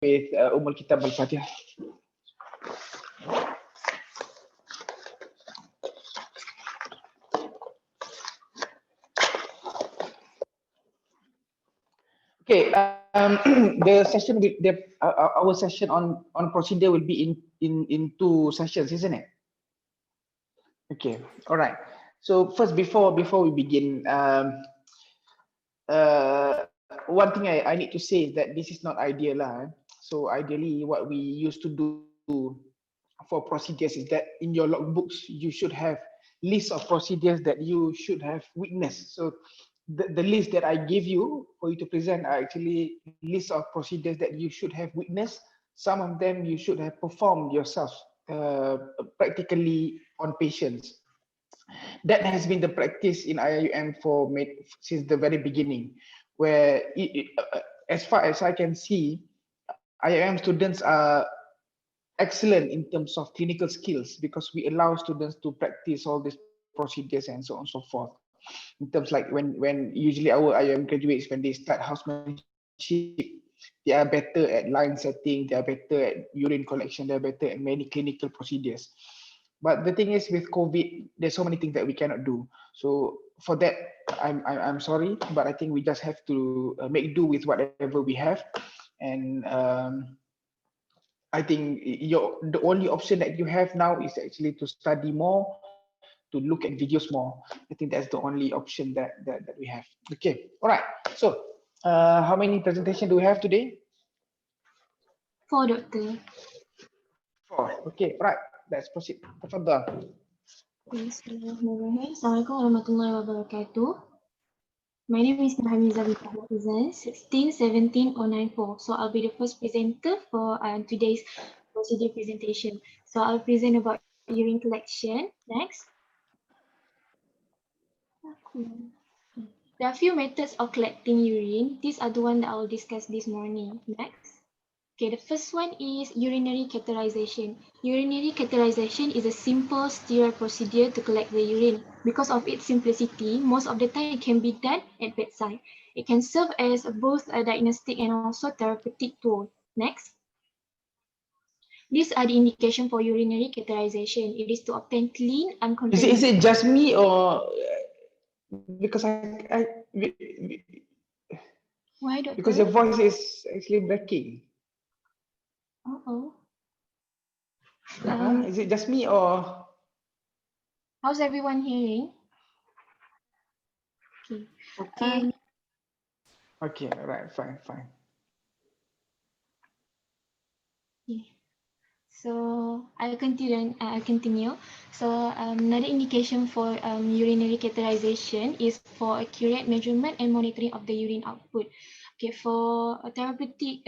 with Kitab Al-Fatihah. Okay, the session with our session on procedure will be in two sessions, isn't it? Okay, all right. So first, before we begin, one thing I need to say is that this is not ideal, lah. So ideally, what we used to do for procedures is that in your logbooks you should have list of procedures that you should have witnessed. So the list that I give you for you to present are actually list of procedures that you should have witnessed. Some of them you should have performed yourself practically on patients. That has been the practice in IIUM since the very beginning, where as far as I can see, IIUM students are excellent in terms of clinical skills because we allow students to practice all these procedures and so on and so forth. In terms like when usually our IIM graduates, when they start housemanship, they are better at line setting, they are better at urine collection, they are better at many clinical procedures. But the thing is, with COVID, there's so many things that we cannot do. So for that, I'm sorry, but I think we just have to make do with whatever we have. And I think the only option that you have now is actually to study more, to look at videos more. I think that's the only option that we have. Okay, all right. So how many presentation do we have today? 4, Doctor. 4. Okay, all right. Let's proceed. Tafadhal. Bismillahirrahmanirrahim. Assalamualaikum warahmatullahi wabarakatuh. My name is Nahamiza Bifahla Present 1617-094. So I'll be the first presenter for today's procedure presentation. So I'll present about urine collection. Next. There are a few methods of collecting urine. These are the ones that I will discuss this morning. Next. Okay, the first one is urinary catheterization. Urinary catheterization is a simple sterile procedure to collect the urine. Because of its simplicity, most of the time it can be done at bedside. It can serve as both a diagnostic and also therapeutic tool. Next. These are the indication for urinary catheterization. It is to obtain clean, uncontaminated. Is it just me or because Why, Doctor? because your voice is actually breaking. Is it just me or? How's everyone hearing? Okay. Okay, all right, fine. Okay. So I'll continue. So another indication for urinary catheterization is for accurate measurement and monitoring of the urine output. Okay, for therapeutic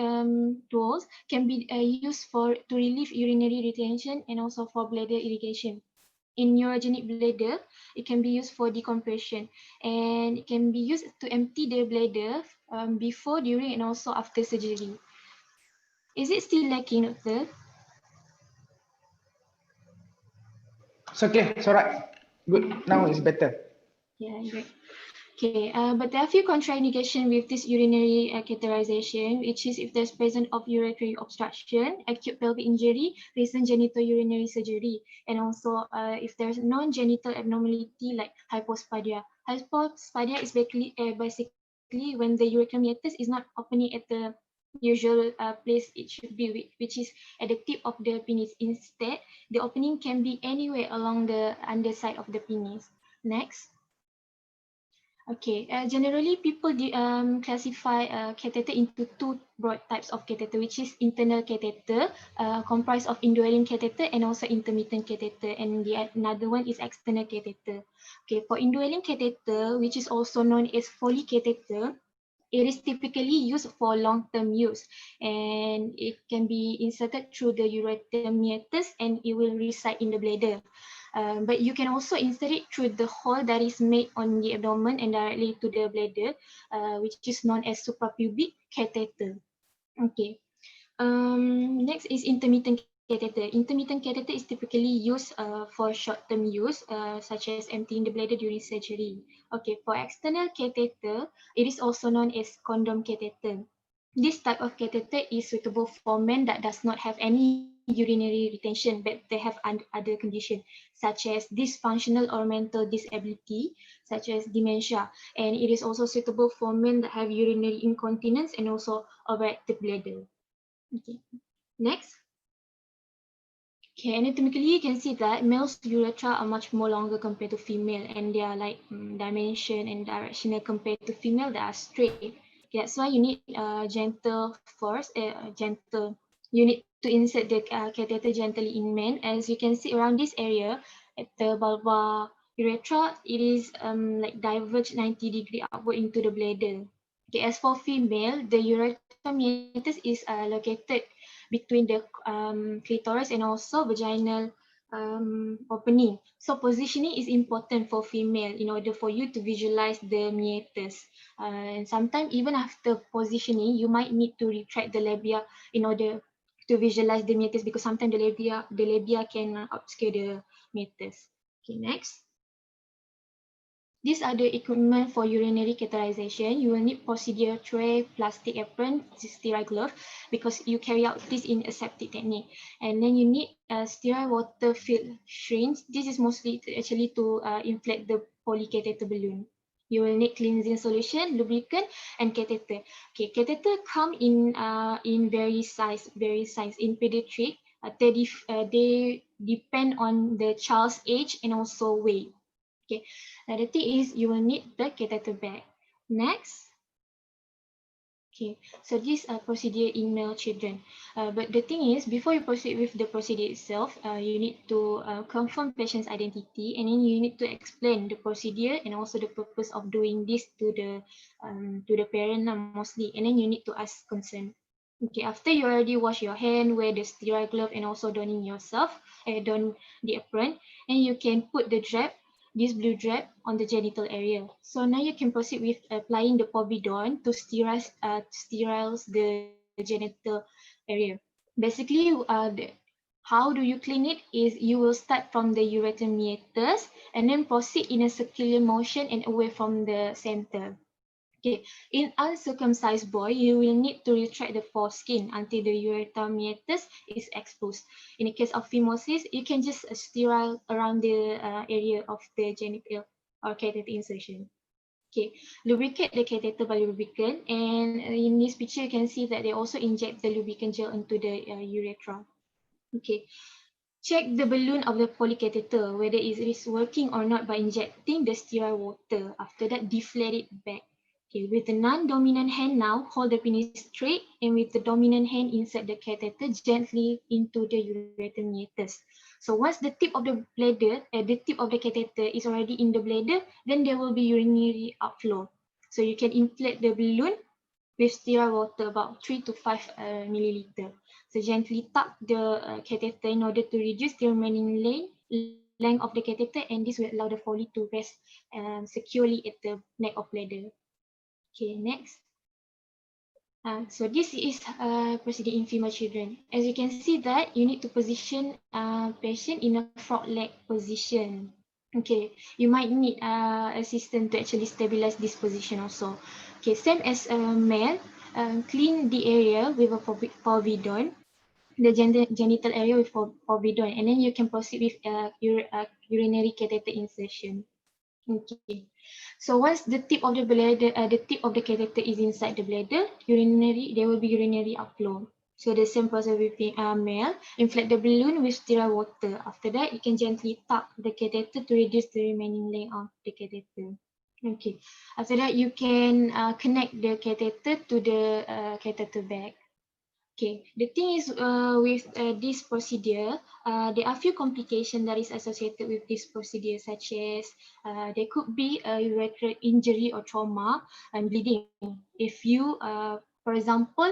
tools can be used to relieve urinary retention and also for bladder irrigation. In neurogenic bladder, it can be used for decompression, and it can be used to empty the bladder before, during, and also after surgery. Is it still lacking, Doctor? It's okay, it's all right. Good, now it's better. Yeah, great. Okay, but there are a few contraindications with this urinary catheterization, which is if there's presence of urinary obstruction, acute pelvic injury, recent genital urinary surgery, and also if there's non-genital abnormality like hypospadia. Hypospadia is basically when the urethral meatus is not opening at the usual place it should be, which is at the tip of the penis. Instead, the opening can be anywhere along the underside of the penis. Next. Okay, generally people classify catheter into two broad types of catheter, which is internal catheter, comprised of indwelling catheter and also intermittent catheter, and another one is external catheter. Okay, for indwelling catheter, which is also known as Foley catheter, it is typically used for long-term use, and it can be inserted through the ureter meatus and it will reside in the bladder. But you can also insert it through the hole that is made on the abdomen and directly to the bladder, which is known as suprapubic catheter. Okay. Next is intermittent catheter. Intermittent catheter is typically used for short-term use, such as emptying the bladder during surgery. Okay, for external catheter, it is also known as condom catheter. This type of catheter is suitable for men that does not have any urinary retention, but they have other conditions such as dysfunctional or mental disability, such as dementia. And it is also suitable for men that have urinary incontinence and also overactive bladder. Okay, next. Okay, anatomically, you can see that male's urethra are much more longer compared to female, and they are like dimension and directional compared to female that are straight. That's why you need gentle force, gentle. You need to insert the catheter gently in men. As you can see around this area, at the vulva urethra, it is like diverged 90-degree upward into the bladder. Okay, as for female, the urethra meatus is located between the clitoris and also vaginal opening. So positioning is important for female in order for you to visualize the meatus. And sometimes even after positioning, you might need to retract the labia in order to visualize the meatus because sometimes the labia can obscure the meatus. Okay, next. These are the equipment for urinary catheterization. You will need procedure tray, plastic apron, sterile glove, because you carry out this in aseptic technique. And then you need a sterile water filled syringe. This is mostly actually to inflate the polycatheter balloon. You will need cleansing solution, lubricant, and catheter. Okay, catheter come in various size. In pediatric, they depend on the child's age and also weight. Okay, now the thing is you will need the catheter bag. Next. Okay, so this procedure in male children. But the thing is, before you proceed with the procedure itself, you need to confirm patient's identity, and then you need to explain the procedure and also the purpose of doing this to the parent mostly, and then you need to ask consent. Okay, after you already wash your hand, wear the sterile glove, and also don the apron, and you can put the drap, this blue drap, on the genital area. So now you can proceed with applying the povidone to sterilize the genital area. Basically, how do you clean it is you will start from the ureter meatus and then proceed in a circular motion and away from the center. Okay, in uncircumcised boy, you will need to retract the foreskin until the ureter meatus is exposed. In the case of phimosis, you can just sterile around the area of the genital or catheter insertion. Okay, lubricate the catheter by lubricant, and in this picture you can see that they also inject the lubricant gel into the urethra. Okay, check the balloon of the polycatheter whether it is working or not by injecting the sterile water. After that, deflate it back. Okay, with the non-dominant hand now, hold the penis straight, and with the dominant hand, insert the catheter gently into the ureter meatus. So once the tip of the bladder, the tip of the catheter is already in the bladder, then there will be urinary outflow. So you can inflate the balloon with sterile water about 3 to 5 milliliter. So gently tap the catheter in order to reduce the remaining length of the catheter, and this will allow the Foley to rest securely at the neck of bladder. Okay, next. So this is procedure in female children. As you can see that you need to position patient in a frog leg position. Okay, you might need assistance to actually stabilize this position also. Okay, same as a male, clean the area with a povidone, the genital area with povidone, and then you can proceed with urinary catheter insertion. Okay, so once the tip of the bladder, the tip of the catheter is inside the bladder, there will be urinary outflow. So the same process with male, inflate the balloon with sterile water. After that, you can gently tap the catheter to reduce the remaining length of the catheter. Okay, after that, you can connect the catheter to the catheter bag. Okay, the thing is with this procedure, there are few complications that is associated with this procedure, such as there could be a urethral injury or trauma and bleeding. If you, for example,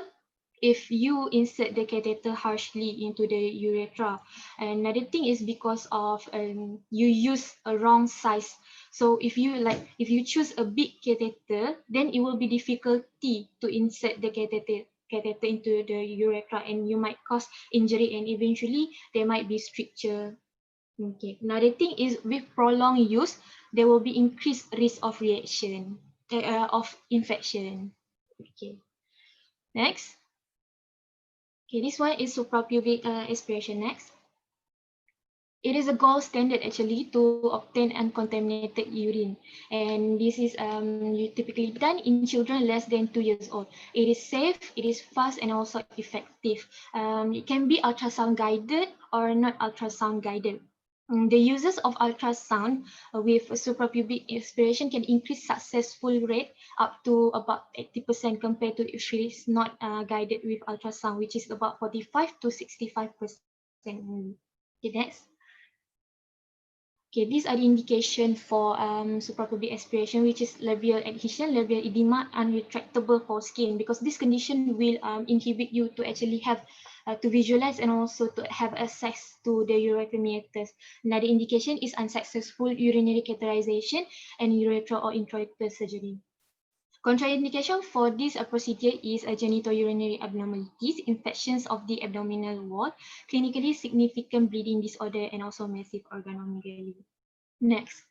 if you insert the catheter harshly into the urethra. Another thing is because of you use a wrong size. So if you choose a big catheter, then it will be difficulty to insert the catheter into the urethra, and you might cause injury, and eventually there might be stricture. Okay. Another thing is with prolonged use, there will be increased risk of reaction, of infection. Okay. Next. Okay, this one is suprapubic aspiration. Next. It is a gold standard actually to obtain uncontaminated urine, and this is typically done in children less than 2 years old. It is safe, it is fast, and also effective. It can be ultrasound guided or not ultrasound guided. The uses of ultrasound with suprapubic aspiration can increase successful rate up to about 80% compared to if it is not guided with ultrasound, which is about 45 to 65% only. Okay, next. Okay, these are the indication for suprapubic aspiration, which is labial adhesion, labial edema, unretractable foreskin, because this condition will inhibit you to actually have to visualize and also to have access to the urethral meatus. Another indication is unsuccessful urinary catheterization and urethral or introrectal surgery. Contraindication for this procedure is genitourinary abnormalities, infections of the abdominal wall, clinically significant bleeding disorder, and also massive organomegaly. Next,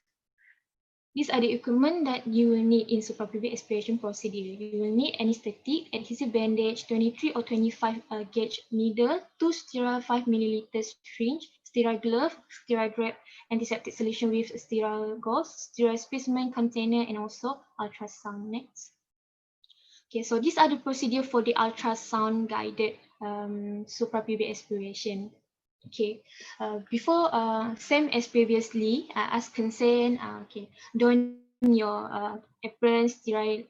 these are the equipment that you will need in suprapubic aspiration procedure. You will need anesthetic, adhesive bandage, 23 or 25 gauge needle, 2 sterile 5 milliliter syringe, sterile glove, sterile grab, antiseptic solution with sterile gauze, sterile specimen container, and also ultrasound. Next. Okay, so these are the procedure for the ultrasound guided suprapubic aspiration. Okay, before same as previously, as consent, okay, don your apron, sterile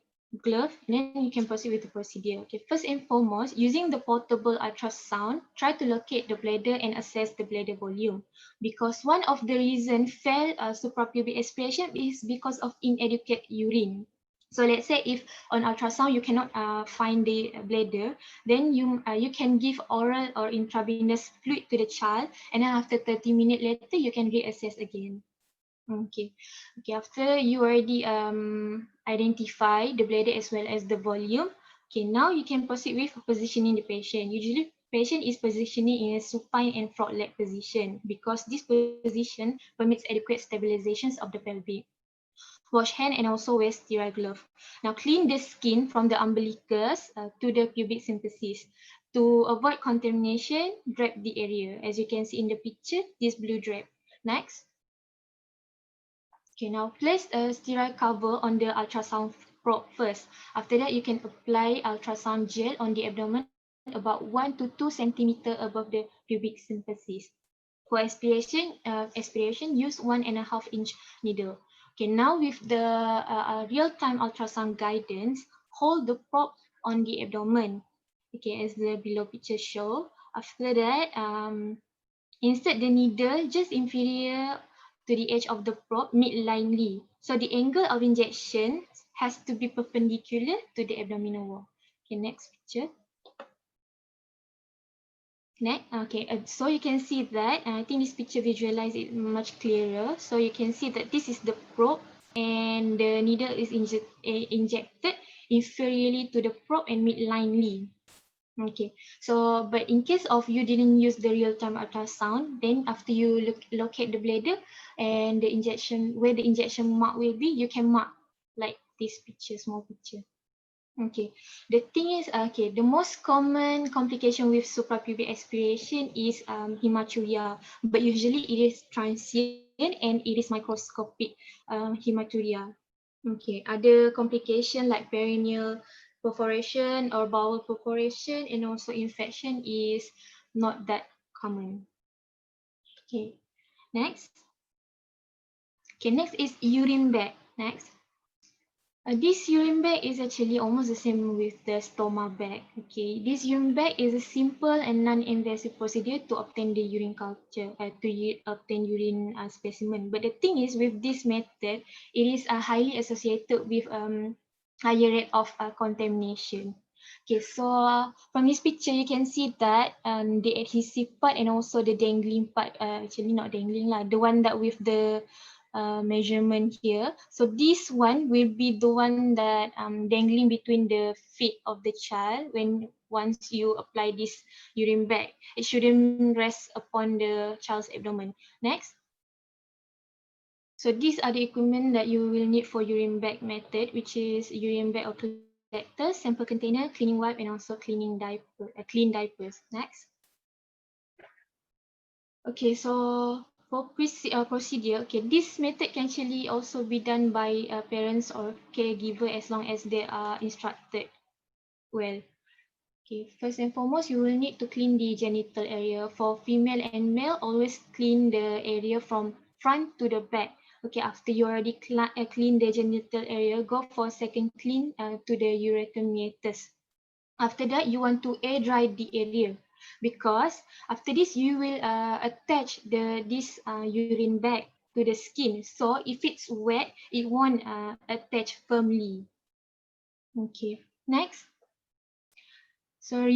glove, and then you can proceed with the procedure. Okay, first and foremost, using the portable ultrasound, try to locate the bladder and assess the bladder volume, because one of the reason failed suprapubic aspiration is because of inadequate urine. So let's say if on ultrasound you cannot find the bladder, then you can give oral or intravenous fluid to the child, and then after 30 minutes later you can reassess again. Okay. Okay, after you already identify the bladder as well as the volume, okay, now you can proceed with positioning the patient. Usually patient is positioning in a supine and frog leg position, because this position permits adequate stabilizations of the pelvic. Wash hand and also wear sterile glove. Now clean the skin from the umbilicus to the pubic symphysis. To avoid contamination, drape the area. As you can see in the picture, this blue drape. Next. Okay, now place a sterile cover on the ultrasound probe first. After that, you can apply ultrasound gel on the abdomen about 1 to 2 centimeter above the pubic symphysis. For aspiration, use 1.5-inch needle. Okay, now with the real-time ultrasound guidance, hold the probe on the abdomen. Okay, as the below picture show. After that, insert the needle just inferior to the edge of the probe midlinely. So the angle of injection has to be perpendicular to the abdominal wall. Okay, next picture. Next, okay, so you can see that, I think this picture visualize it much clearer. So you can see that this is the probe and the needle is injected inferiorly to the probe and midlinely. Okay, so but in case of you didn't use the real-time ultrasound, then after you locate the bladder and the injection, where the injection mark will be, you can mark like this picture, small picture. Okay, the thing is, okay, the most common complication with suprapubic aspiration is hematuria, but usually it is transient and it is microscopic hematuria. Okay, other complication like perineal perforation or bowel perforation and also infection is not that common. Okay, next. Okay, next is urine bag. Next. This urine bag is actually almost the same with the stoma bag. Okay, this urine bag is a simple and non-invasive procedure to obtain the urine culture, obtain urine specimen. But the thing is, with this method, it is highly associated with higher rate of contamination. Okay, so from this picture, you can see that the adhesive part and also the dangling part, actually not dangling lah, the one that with the measurement here. So this one will be the one that dangling between the feet of the child when once you apply this urine bag. It shouldn't rest upon the child's abdomen. Next. So these are the equipment that you will need for urine bag method, which is urine bag or collector, sample container, cleaning wipe, and also cleaning clean diapers. Next. Okay, so for procedure, okay, this method can actually also be done by parents or caregiver as long as they are instructed well. Okay, first and foremost, you will need to clean the genital area. For female and male, always clean the area from front to the back. Okay, after you already clean the genital area, go for second clean to the ureter meatus. After that, you want to air dry the area because after this, you will attach this urine bag to the skin. So if it's wet, it won't attach firmly. Okay, next. So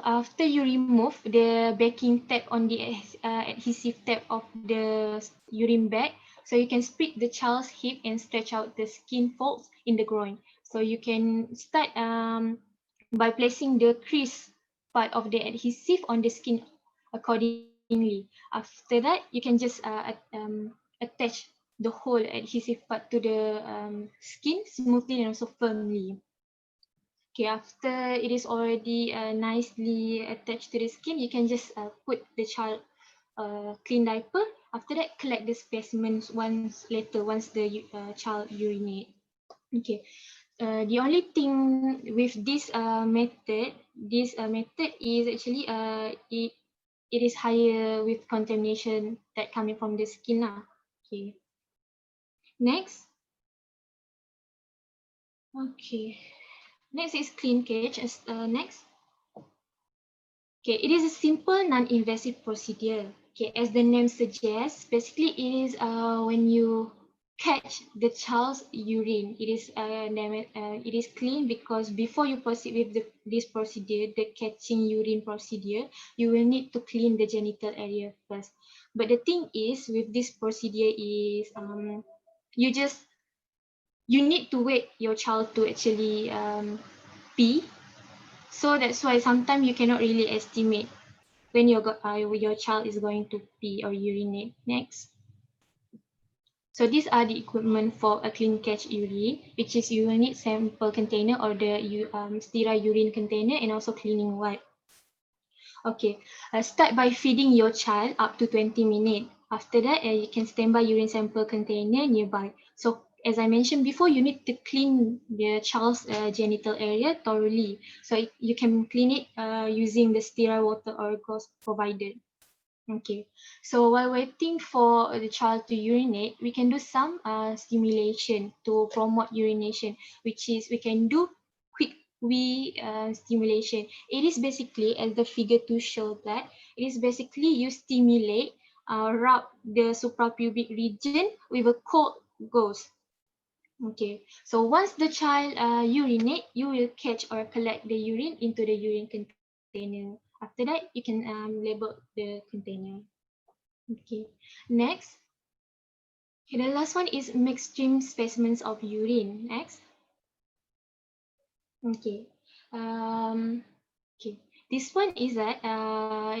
after you remove the backing tab on the adhesive tab of the urine bag, so you can split the child's hip and stretch out the skin folds in the groin. So you can start by placing the crease part of the adhesive on the skin accordingly. After that, you can just attach the whole adhesive part to the skin smoothly and also firmly. Okay, after it is already nicely attached to the skin, you can just put the child clean diaper. After that, collect the specimens once the child urinate. Okay, the only thing with this method is actually it is higher with contamination that coming from the skin lah. Okay, next. Okay, next is clean cage. Next. Okay, it is a simple non-invasive procedure. Okay, as the name suggests, basically it is when you catch the child's urine. It is clean because before you proceed with this procedure, the catching urine procedure, you will need to clean the genital area first. But the thing is, with this procedure is you need to wait your child to actually pee. So that's why sometimes you cannot really estimate when your child is going to pee or urinate. Next. So these are the equipment for a clean catch urine, which is you will need sample container or the sterile urine container and also cleaning wipe. Okay, start by feeding your child up to 20 minutes. After that, you can standby urine sample container nearby. So as I mentioned before, you need to clean the child's genital area thoroughly. So you can clean it using the sterile water or gauze provided. Okay, so while waiting for the child to urinate, we can do some stimulation to promote urination, which is we can do quick wee stimulation. It is basically, as the figure 2 shows that, it is basically you stimulate, rub the suprapubic region with a cold gauze. Okay, so once the child urinate, you will catch or collect the urine into the urine container. After that, you can label the container. Okay, next. Okay, the last one is mixed stream specimens of urine. Next. Okay. Okay. This one is that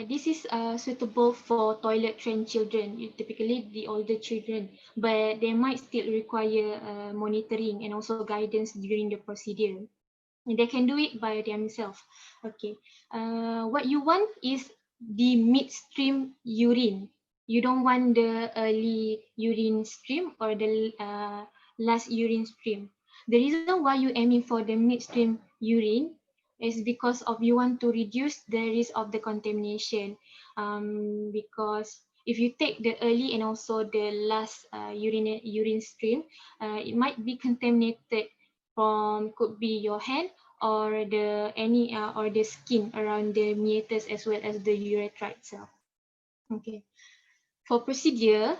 this is suitable for toilet trained children, typically the older children, but they might still require monitoring and also guidance during the procedure. And they can do it by themselves. Okay. What you want is the midstream urine. You don't want the early urine stream or the last urine stream. The reason why you aiming for the midstream urine is because of you want to reduce the risk of the contamination. Because if you take the early and also the last urine stream, it might be contaminated from could be your hand or the skin around the meatus as well as the urethra itself. Okay. For procedure,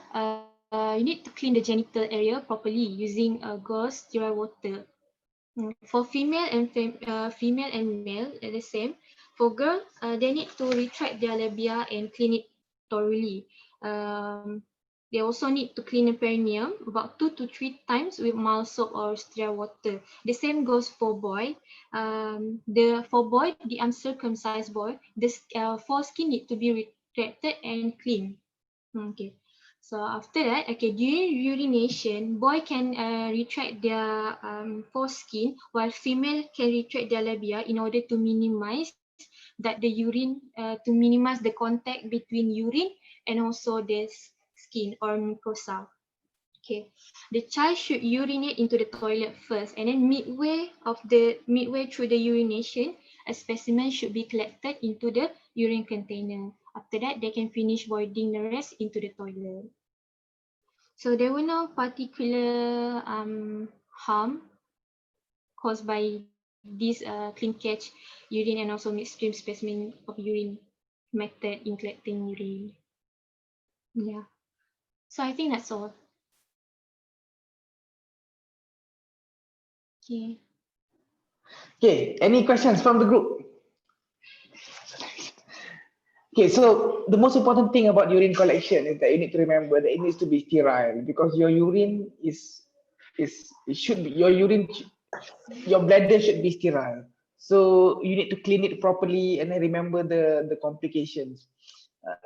you need to clean the genital area properly using a gauze sterile water. For female and male, the same. For girl, they need to retract their labia and clean it thoroughly. They also need to clean the perineum about 2 to 3 times with mild soap or sterile water. The same goes for boy. The uncircumcised boy, the foreskin need to be retracted and clean. Okay. So after that, okay, during urination, boy can retract their foreskin, while female can retract their labia in order to minimize that the urine, to minimize the contact between urine and also the skin or mucosa. Okay, the child should urinate into the toilet first, and then midway through the urination, a specimen should be collected into the urine container. After that, they can finish voiding the rest into the toilet. So there were no particular harm caused by this clean catch urine and also midstream specimen of urine method in collecting urine. Yeah. So I think that's all. Okay. Okay, any questions from the group? Okay, so the most important thing about urine collection is that you need to remember that it needs to be sterile, because your urine it should be your bladder should be sterile. So you need to clean it properly, and then remember the complications,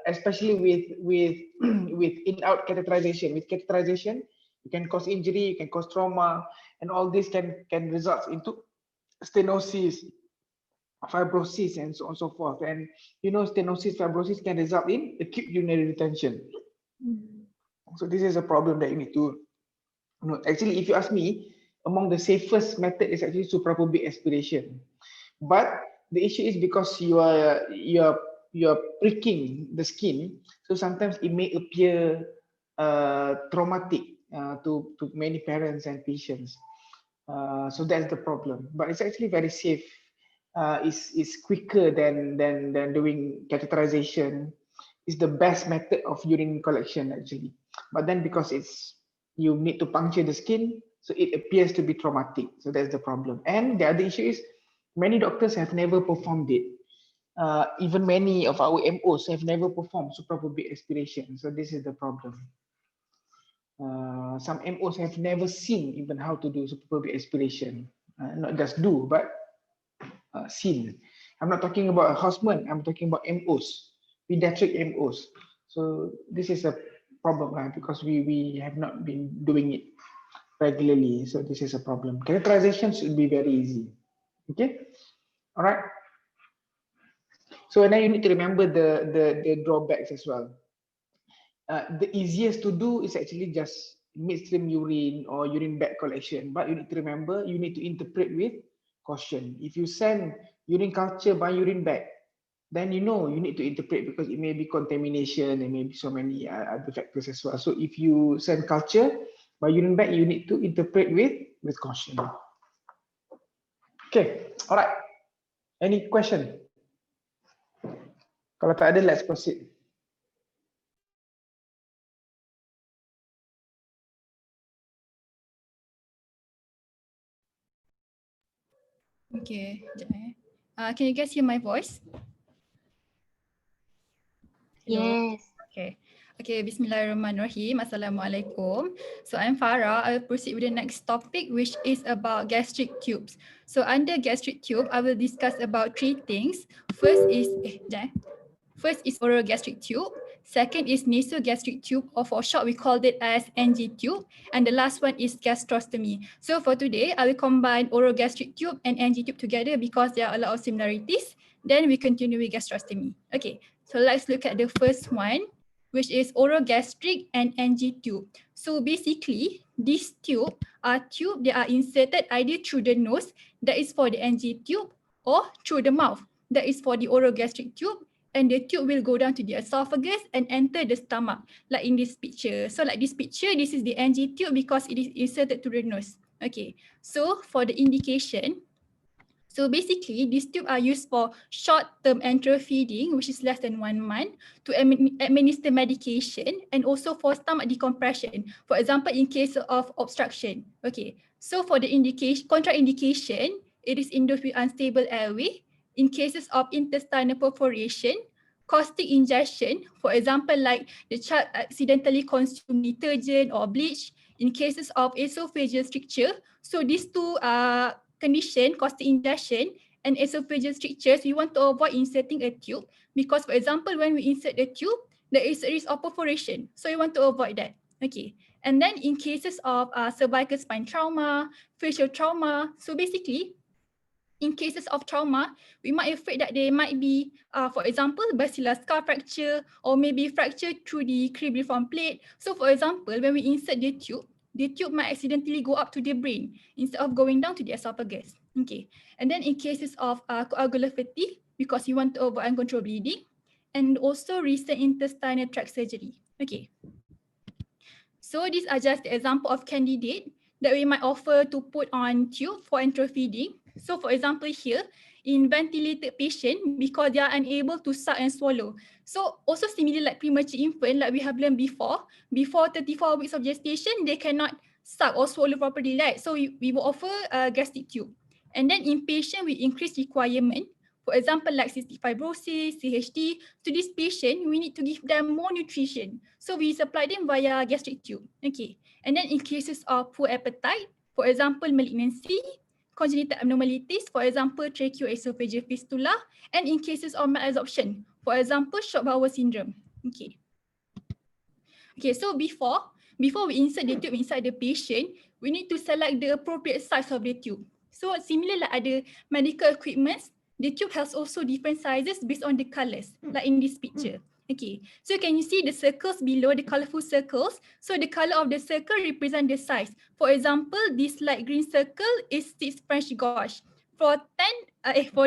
especially with with in-out catheterization. With catheterization, you can cause injury, you can cause trauma, and all this can result into stenosis, fibrosis, and so on and so forth. And you know, stenosis, fibrosis can result in acute urinary retention. So this is a problem that you need to know. Actually, if you ask me, among the safest method is actually suprapubic aspiration. But the issue is because you are pricking the skin, so sometimes it may appear traumatic to many parents and patients. So that's the problem. But it's actually very safe. Is quicker than doing catheterization. Is the best method of urine collection actually. But then because you need to puncture the skin, so it appears to be traumatic. So that's the problem. And the other issue is many doctors have never performed it. Even many of our MOs have never performed suprapubic aspiration. So this is the problem. Some MOs have never seen even how to do suprapubic aspiration. Not just do, but seen. I'm not talking about a houseman, I'm talking about MOs, pediatric MOs. So this is a problem because we have not been doing it regularly. So this is a problem. Characterization should be very easy. Okay, all right. So now you need to remember the drawbacks as well. The easiest to do is actually just midstream urine or urine bag collection, but you need to remember you need to interpret with caution. If you send urine culture by urine bag, then you know you need to interpret because it may be contamination and maybe so many other factors as well. So if you send culture by urine bag, you need to interpret with caution. Okay, all right. Any question? Kalau tak ada, let's proceed. Okay, can you guys hear my voice? Hello? Yes. Okay. Okay, Bismillahirrahmanirrahim. Assalamualaikum. So I'm Farah. I will proceed with the next topic, which is about gastric tubes. So under gastric tube, I will discuss about three things. First is oral gastric tube. Second is nasogastric tube, or for short, we called it as NG tube. And the last one is gastrostomy. So for today, I will combine oral gastric tube and NG tube together because there are a lot of similarities. Then we continue with gastrostomy. Okay, so let's look at the first one, which is oral gastric and NG tube. So basically, these tube are they are inserted either through the nose, that is for the NG tube, or through the mouth, that is for the oral gastric tube. And the tube will go down to the esophagus and enter the stomach, like in this picture. So like this picture, this is the NG tube because it is inserted to the nose. Okay, so for the indication, so basically, these tubes are used for short-term enteral feeding, which is less than 1 month, to administer medication, and also for stomach decompression. For example, in case of obstruction. Okay, so for the indication, contraindication, it is in those with unstable airway, in cases of intestinal perforation, caustic ingestion, for example, like the child accidentally consumed detergent or bleach, in cases of esophageal stricture. So these two condition, caustic ingestion and esophageal strictures, we want to avoid inserting a tube because, for example, when we insert the tube, there is a risk of perforation. So you want to avoid that. Okay. And then in cases of cervical spine trauma, facial trauma, so basically, in cases of trauma, we might afraid that there might be, for example, basilar skull fracture or maybe fracture through the cribriform plate. So for example, when we insert the tube might accidentally go up to the brain instead of going down to the esophagus. Okay. And then in cases of coagular fatigue, because you want to avoid uncontrolled bleeding, and also recent intestinal tract surgery. Okay. So these are just the example of candidate that we might offer to put on tube for enteral feeding. So for example here, in ventilated patient, because they are unable to suck and swallow. So also similar like premature infant, like we have learned before 34 weeks of gestation, they cannot suck or swallow properly, right? So we will offer a gastric tube. And then in patient with increased requirement, for example, like cystic fibrosis, CHD, to this patient, we need to give them more nutrition. So we supply them via gastric tube. Okay. And then in cases of poor appetite, for example, malignancy, congenital abnormalities, for example, tracheoesophageal fistula, and in cases of malabsorption, for example, short bowel syndrome. Okay. Okay, so before we insert the tube inside the patient, we need to select the appropriate size of the tube. So similar like other medical equipments, the tube has also different sizes based on the colors, like in this picture. Okay, so can you see the circles below, the colorful circles? So the color of the circle represent the size. For example, this light green circle is 6 French gauge. For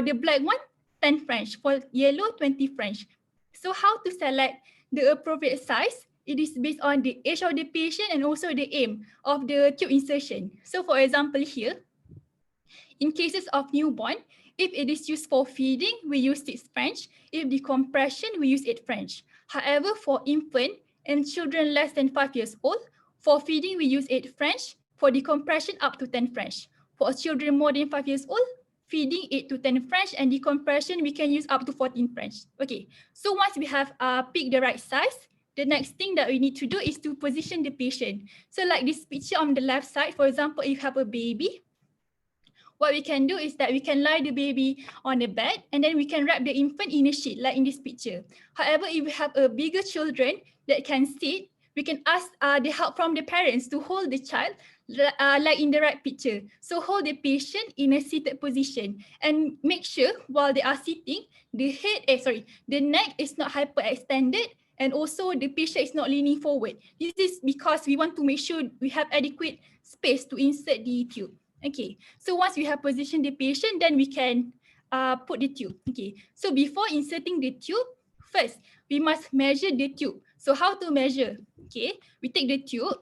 the black one, 10 French. For yellow, 20 French. So how to select the appropriate size? It is based on the age of the patient and also the aim of the tube insertion. So for example here, in cases of newborn, if it is used for feeding, we use 6 French. If decompression, we use 8 French. However, for infant and children less than 5 years old, for feeding, we use 8 French. For decompression, up to 10 French. For children more than 5 years old, feeding 8 to 10 French, and decompression, we can use up to 14 French. Okay, so once we have picked the right size, the next thing that we need to do is to position the patient. So like this picture on the left side, for example, if you have a baby, what we can do is that we can lie the baby on the bed and then we can wrap the infant in a sheet like in this picture. However, if we have a bigger children that can sit, we can ask the help from the parents to hold the child like in the right picture. So hold the patient in a seated position and make sure while they are sitting, the neck is not hyperextended and also the patient is not leaning forward. This is because we want to make sure we have adequate space to insert the tube. Okay, so once we have positioned the patient, then we can put the tube. Okay, so before inserting the tube, first, we must measure the tube. So how to measure? Okay, we take the tube,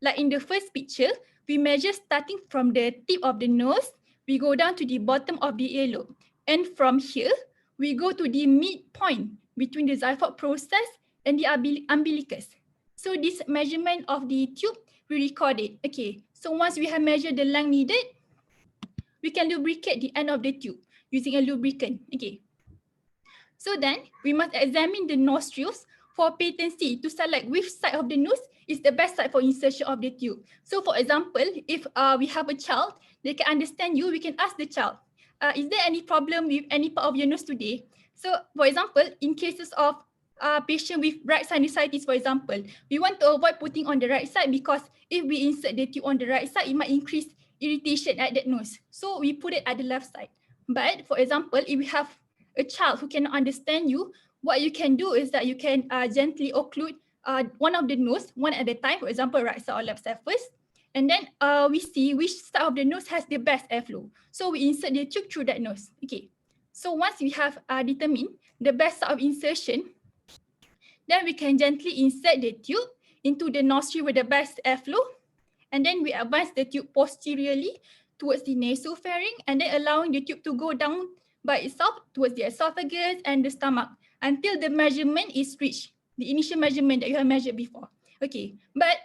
like in the first picture, we measure starting from the tip of the nose, we go down to the bottom of the earlobe. And from here, we go to the midpoint between the xiphoid process and the umbilicus. So this measurement of the tube, we record it. Okay, so once we have measured the length needed, we can lubricate the end of the tube using a lubricant. Okay. So then we must examine the nostrils for patency to select which side of the nose is the best side for insertion of the tube. So for example, if we have a child, they can understand you, we can ask the child, is there any problem with any part of your nose today? So for example, in cases of patient with right sinusitis, for example, we want to avoid putting on the right side because if we insert the tube on the right side, it might increase irritation at that nose. So we put it at the left side. But for example, if we have a child who cannot understand you, what you can do is that you can gently occlude one of the nose, one at a time, for example, right side or left side first. And then we see which side of the nose has the best airflow. So we insert the tube through that nose. Okay. So once we have determined the best side of insertion, then we can gently insert the tube into the nostril with the best airflow. And then we advance the tube posteriorly towards the nasopharynx and then allowing the tube to go down by itself towards the esophagus and the stomach until the measurement is reached, the initial measurement that you have measured before. Okay, but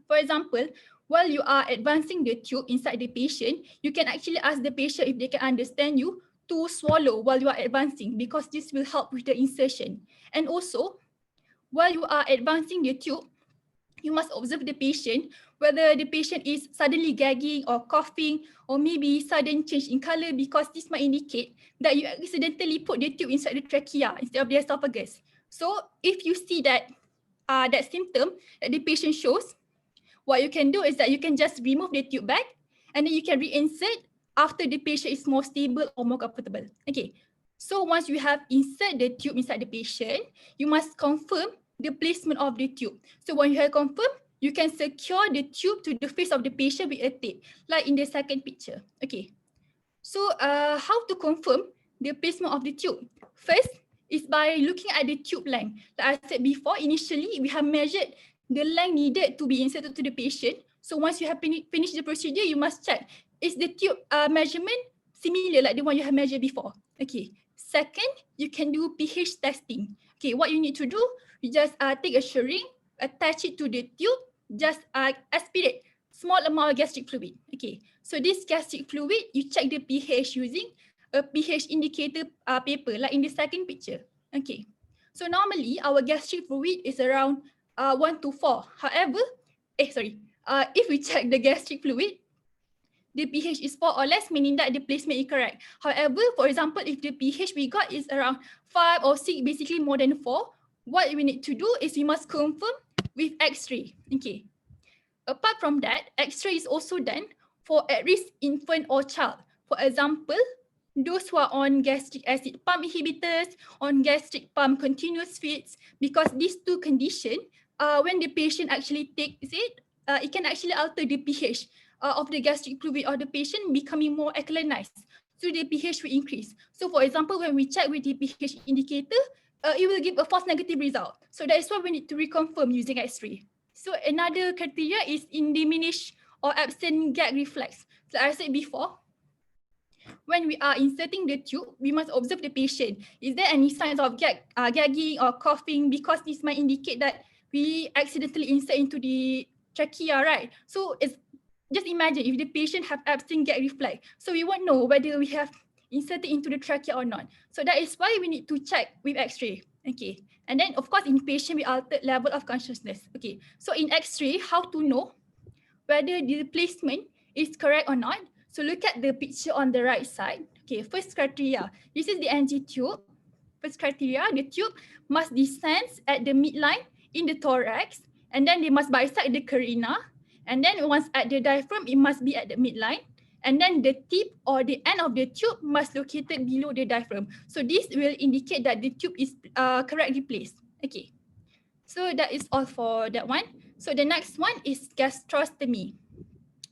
for example, while you are advancing the tube inside the patient, you can actually ask the patient if they can understand you to swallow while you are advancing because this will help with the insertion. And also, while you are advancing the tube, you must observe the patient, whether the patient is suddenly gagging or coughing or maybe sudden change in color because this might indicate that you accidentally put the tube inside the trachea instead of the esophagus. So if you see that that symptom that the patient shows, what you can do is that you can just remove the tube back and then you can reinsert after the patient is more stable or more comfortable. Okay. So once you have insert the tube inside the patient, you must confirm the placement of the tube. So when you have confirmed, you can secure the tube to the face of the patient with a tape, like in the second picture. Okay. So how to confirm the placement of the tube? First is by looking at the tube length. Like I said before, initially we have measured the length needed to be inserted to the patient. So once you have finished the procedure, you must check, is the tube measurement similar like the one you have measured before? Okay. Second, you can do pH testing. Okay, what you need to do, you just take a syringe, attach it to the tube, just aspirate small amount of gastric fluid. Okay, so this gastric fluid, you check the pH using a pH indicator paper, like in the second picture. Okay, so normally our gastric fluid is around 1 to 4. However, if we check the gastric fluid, the pH is 4 or less, meaning that the placement is correct. However, for example, if the pH we got is around 5 or 6, basically more than 4, what we need to do is we must confirm with X-ray. Okay. Apart from that, X-ray is also done for at-risk infant or child. For example, those who are on gastric acid pump inhibitors, on gastric pump continuous feeds, because these two conditions, when the patient actually takes it, it can actually alter the pH of the gastric fluid of the patient becoming more alkalinized. So the pH will increase. So for example, when we check with the pH indicator, it will give a false negative result. So that is why we need to reconfirm using X-ray. So another criteria is in diminished or absent gag reflex. So like I said before, when we are inserting the tube, we must observe the patient. Is there any signs of gagging or coughing? Because this might indicate that we accidentally insert into the trachea, right? So it's just imagine if the patient have absent gag reflex. So we won't know whether we have inserted into the trachea or not. So that is why we need to check with X-ray. Okay. And then of course in patient with altered level of consciousness. Okay. So in X-ray, how to know whether the placement is correct or not? So look at the picture on the right side. Okay, first criteria. This is the NG tube. First criteria, the tube must descend at the midline in the thorax, and then they must bisect the carina, and then once at the diaphragm, it must be at the midline, and then the tip or the end of the tube must located below the diaphragm. So this will indicate that the tube is correctly placed. Okay, so that is all for that one. So the next one is gastrostomy.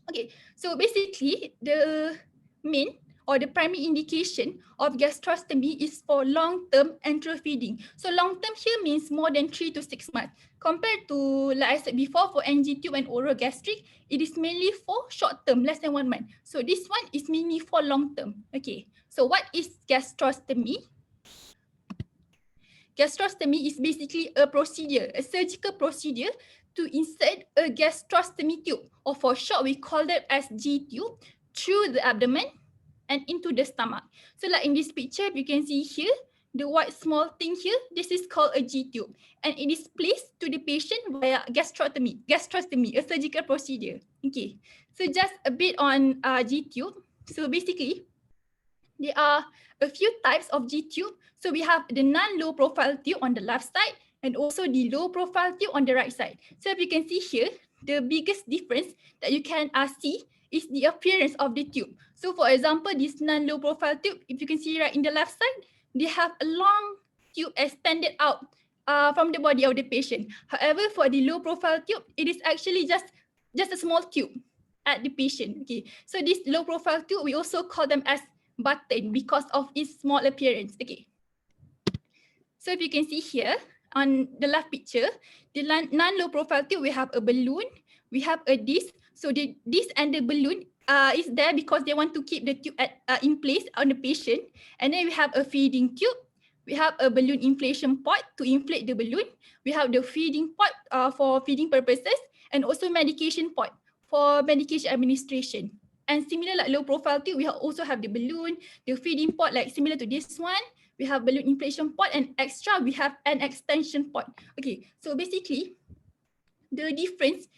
Okay, so basically the main or the primary indication of gastrostomy is for long-term enteral feeding. So long-term here means more than 3 to 6 months. Compared to, like I said before, for NG tube and oral gastric, it is mainly for short-term, less than 1 month. So this one is mainly for long-term. Okay, so what is gastrostomy? Gastrostomy is basically a procedure, a surgical procedure to insert a gastrostomy tube, or for short, we call that as G-tube, through the abdomen and into the stomach. So like in this picture, you can see here, the white small thing here, this is called a G-tube. And it is placed to the patient via gastrostomy, a surgical procedure. Okay, so just a bit on G-tube. So basically, there are a few types of G-tube. So we have the non-low profile tube on the left side and also the low profile tube on the right side. So if you can see here, the biggest difference that you can see is the appearance of the tube. So for example, this non-low profile tube, if you can see right in the left side, they have a long tube extended out from the body of the patient. However, for the low profile tube, it is actually just a small tube at the patient. Okay, so this low profile tube, we also call them as button because of its small appearance. Okay, so if you can see here on the left picture, the non-low profile tube, we have a balloon, we have a disc. So the disc and the balloon is there because they want to keep the tube in place on the patient. And then we have a feeding tube, we have a balloon inflation pot to inflate the balloon, we have the feeding pot for feeding purposes, and also medication pot for medication administration. And similar like low profile tube, we also have the balloon, the feeding pot like similar to this one. We have balloon inflation pot, and extra we have an extension pot. Okay, so basically the difference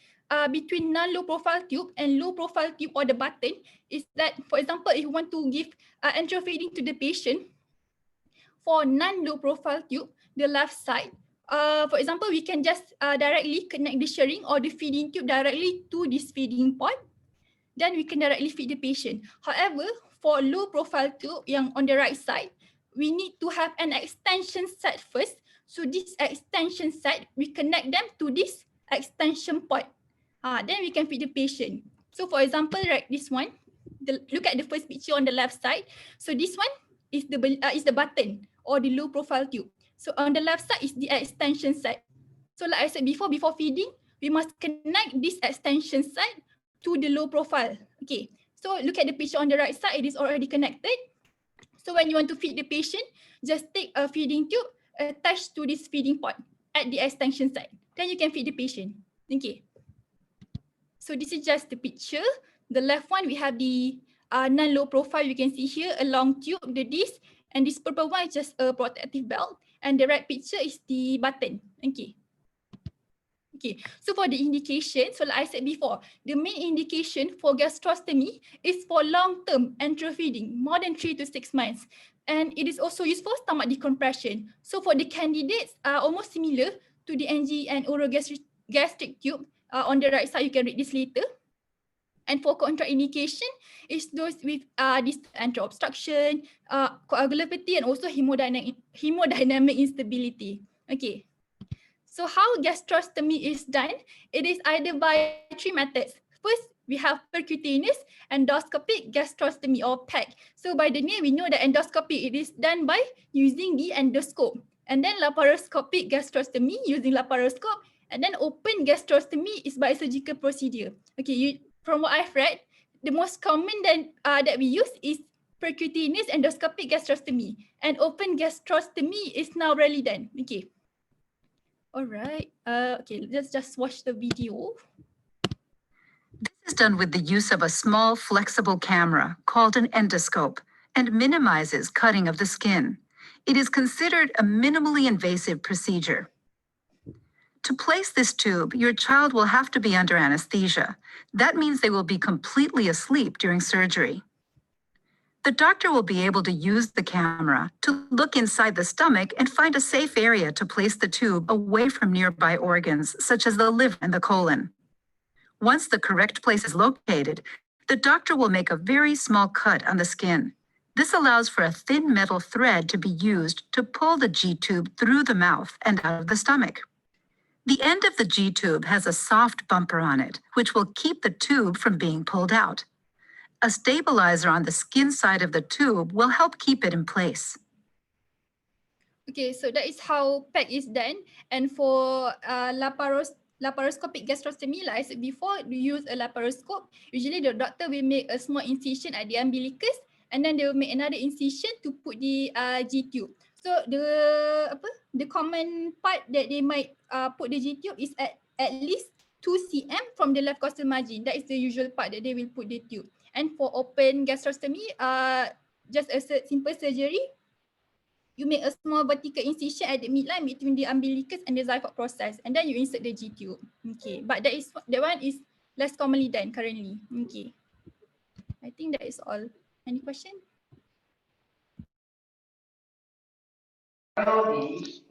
between non-low profile tube and low profile tube or the button is that, for example, if you want to give enteral feeding to the patient, for non-low profile tube, the left side, for example, we can just directly connect the shearing or the feeding tube directly to this feeding pot. Then we can directly feed the patient. However, for low profile tube yang on the right side, we need to have an extension set first. So this extension set, we connect them to this extension pot. Then we can feed the patient. So for example, right, this one, look at the first picture on the left side. So this one is the button or the low profile tube. So on the left side is the extension set. So like I said before feeding, we must connect this extension set to the low profile. Okay, so look at the picture on the right side, it is already connected. So when you want to feed the patient, just take a feeding tube attached to this feeding pot at the extension side. Then you can feed the patient. Okay. So this is just the picture. The left one, we have the non-low profile. You can see here a long tube, the disc, and this purple one is just a protective belt. And the right picture is the button. Okay. Okay, so for the indication, so like I said before, the main indication for gastrostomy is for long-term enteral feeding, more than 3 to 6 months. And it is also used for stomach decompression. So for the candidates are almost similar to the NG and orogastric tube. On the right side, you can read this later. And for contraindication is those with distal enteral obstruction, coagulopathy, and also hemodynamic instability. Okay. So how gastrostomy is done? It is either by 3 methods. First, we have percutaneous endoscopic gastrostomy or PEG. So by the name, we know that endoscopy, it is done by using the endoscope. And then laparoscopic gastrostomy using laparoscope. And then open gastrostomy is by surgical procedure. Okay, from what I've read, the most common that we use is percutaneous endoscopic gastrostomy. And open gastrostomy is now rarely done. Okay. All right. Okay, let's just watch the video. This is done with the use of a small flexible camera called an endoscope and minimizes cutting of the skin. It is considered a minimally invasive procedure. To place this tube, your child will have to be under anesthesia. That means they will be completely asleep during surgery. The doctor will be able to use the camera to look inside the stomach and find a safe area to place the tube away from nearby organs, such as the liver and the colon. Once the correct place is located, the doctor will make a very small cut on the skin. This allows for a thin metal thread to be used to pull the G-tube through the mouth and out of the stomach. The end of the G-tube has a soft bumper on it, which will keep the tube from being pulled out. A stabilizer on the skin side of the tube will help keep it in place. Okay, so that is how PEG is done. And for laparoscopic gastrostomy, like I said before, we use a laparoscope. Usually the doctor will make a small incision at the umbilicus, and then they will make another incision to put the G-tube. So the common part that they might put the G-tube is at least 2 cm from the left costal margin. That is the usual part that they will put the tube. And for open gastrostomy, just a simple surgery, you make a small vertical incision at the midline between the umbilicus and the zygote process, and then you insert the G-tube. Okay, but that one is less commonly done currently. Okay, I think that is all. Any question?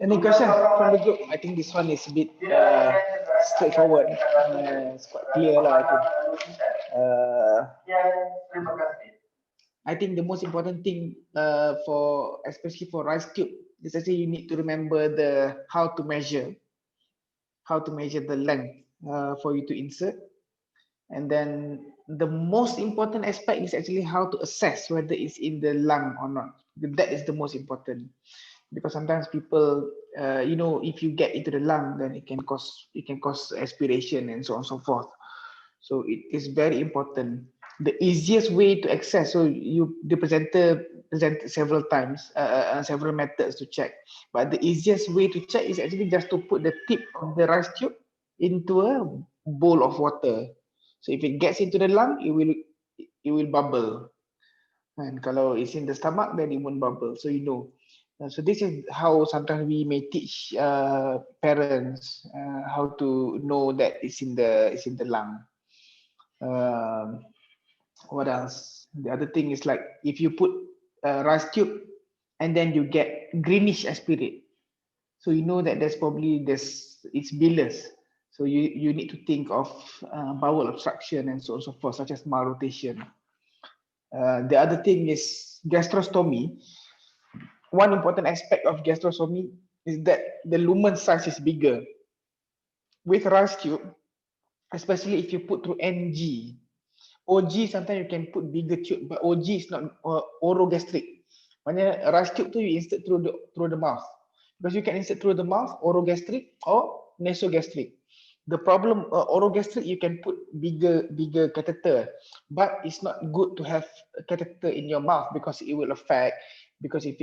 Any question from the group? I think this one is a bit straightforward. It's quite clear lah, I think the most important thing especially for rice tube is actually you need to remember how to measure the length for you to insert. And then the most important aspect is actually how to assess whether it's in the lung or not. That is the most important, because sometimes people, if you get into the lung, then it can cause aspiration and so on and so forth. So it is very important. The easiest way to access, so the presenter presented several times, several methods to check, but the easiest way to check is actually just to put the tip of the rice tube into a bowl of water. So if it gets into the lung, it will bubble, and kalau it's in the stomach, then it won't bubble. So so this is how sometimes we may teach parents how to know that it's in the lung. What else? The other thing is, like, if you put a rice tube and then you get greenish aspirate, So you know that it's bilious. So you need to think of bowel obstruction and so on and so forth, such as malrotation. The other thing is gastrostomy. One important aspect of gastrostomy is that the lumen size is bigger. With rice tube, especially if you put through NG, OG sometimes you can put bigger tube, but OG is not orogastric. Maknanya rice tube tu you insert through the mouth, because you can insert through the mouth orogastric or nasogastric. The problem orogastric, you can put bigger catheter, but it's not good to have a catheter in your mouth because it will affect. Because if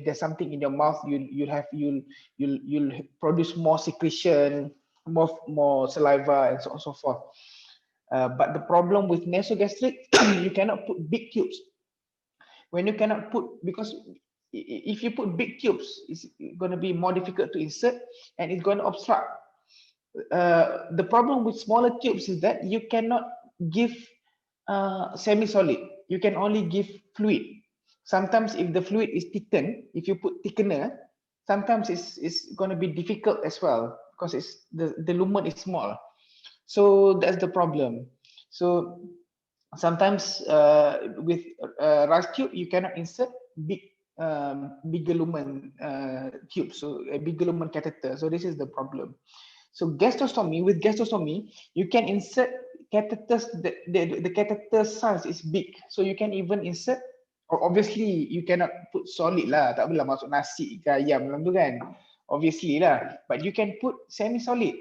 there's something in your mouth, you'll produce more secretion, more saliva, and so on and so forth. But the problem with nasogastric, you cannot put big tubes. When you cannot put, because if you put big tubes, it's going to be more difficult to insert and it's going to obstruct. The problem with smaller tubes is that you cannot give semi-solid. You can only give fluid. Sometimes if the fluid is thickened, if you put thickener, sometimes it's going to be difficult as well because the lumen is small. So that's the problem. So sometimes with rice tube, you cannot insert bigger lumen tube, so a bigger lumen catheter. So this is the problem. So with gastrostomy, you can insert catheters. The catheter size is big, so you can even insert. Or obviously, you cannot put solid lah. Tak boleh masuk nasi ke ayam dalam tu kan. Obviously lah. But you can put semi-solid.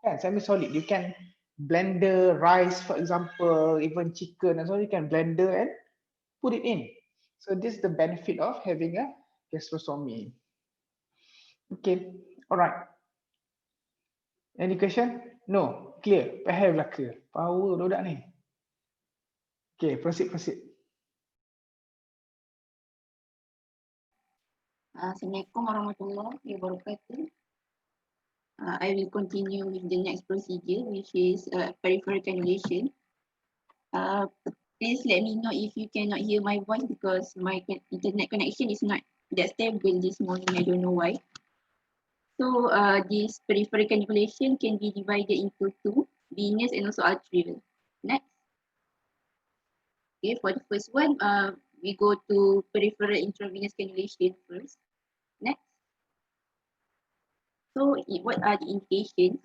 Kan, semi-solid. You can blender rice, for example, even chicken, and so you can blender and put it in. So this is the benefit of having a gastrostomy. Okay, all right. Any question? No, clear. Faham lah ke? Power budak ni. Okay, proceed. Assalamualaikum warahmatullahi wabarakatuh. I will continue with the next procedure, which is peripheral cannulation. Please let me know if you cannot hear my voice because my internet connection is not that stable this morning. I don't know why. So this peripheral cannulation can be divided into two, venous and also arterial. Next. Okay, for the first one, we go to peripheral intravenous cannulation first. Next. So what are the indications?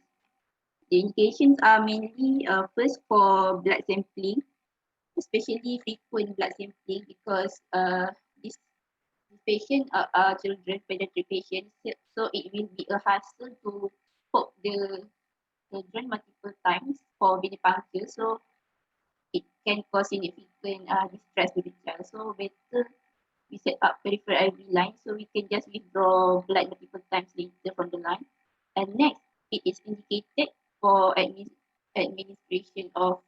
The indications are mainly first for blood sampling, especially frequent blood sampling because these patients are children pediatric patients, so it will be a hassle to poke the children multiple times for venipuncture, so it can cause significant distress to the child. So better we set up peripheral IV line so we can just withdraw blood multiple times later from the line. And next, it is indicated for administration of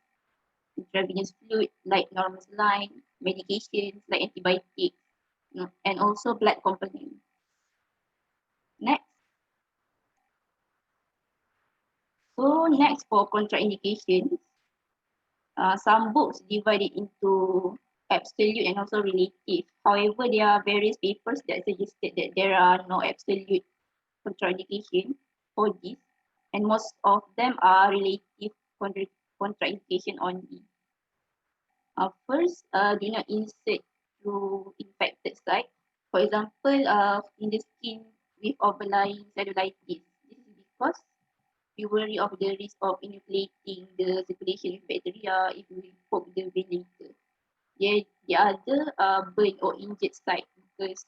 intravenous fluid like normal saline, medications like antibiotics, and also blood component. Next. So next for contraindications, some books divide it into absolute and also relative. However, there are various papers that suggested that there are no absolute contraindication for this, and most of them are relative contraindication only. First, do not insert through infected site. For example, in the skin with overlying cellulitis. This is because we worry of the risk of inoculating the circulation with bacteria if we poke the vein later. The other burn or injured site because